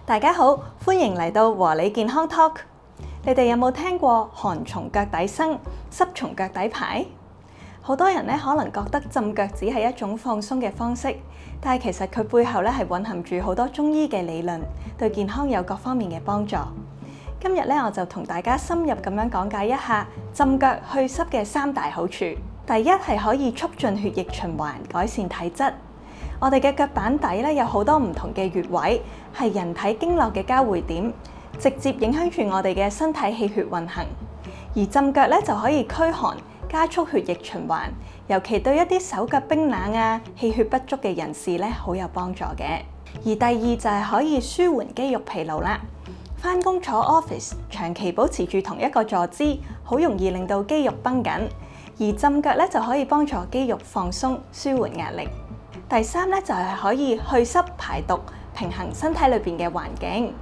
大家好，歡迎嚟到和你健康 Talk。你哋有冇聽過寒從腳底生，濕從腳底排？好多人可能覺得浸腳只係一種放鬆嘅方式，但係其實佢背後係蘊含住好多中醫嘅理論，對健康有各方面嘅幫助。今日我就同大家深入咁樣講解一下浸腳去濕嘅3大好處。第一係可以促進血液循環，改善體質。我哋嘅腳板底有好多唔同嘅穴位，係人體經絡嘅交匯點，直接影響住我哋嘅身體氣血運行。而浸腳就可以驅寒，加速血液循環，尤其對一啲手腳冰冷氣血不足嘅人士好有幫助嘅。而第二就係可以舒緩肌肉疲勞啦。返工坐 office， 長期保持住同一個坐姿，好容易令到肌肉繃緊。而浸腳就可以幫助肌肉放鬆，舒緩壓力。第三就係可以去濕排毒，平衡身體裏邊嘅環境。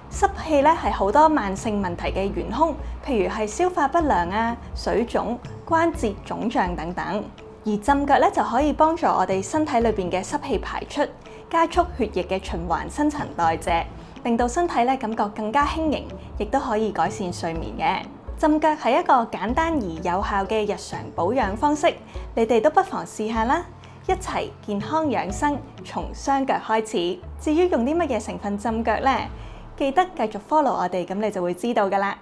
濕氣係好多慢性問題嘅元兇，譬如係消化不良水腫、關節腫脹等等。而浸腳就可以幫助我哋身體裏邊嘅濕氣排出，加速血液嘅循環、新陳代謝，令到身體感覺更加輕盈，亦都可以改善睡眠嘅。浸腳係一個簡單而有效嘅日常保養方式，你哋都不妨試下啦！一齊健康養生，從雙腳開始。至於用啲乜嘢成分浸腳呢？記得繼續 follow我哋，咁你就會知道㗎喇。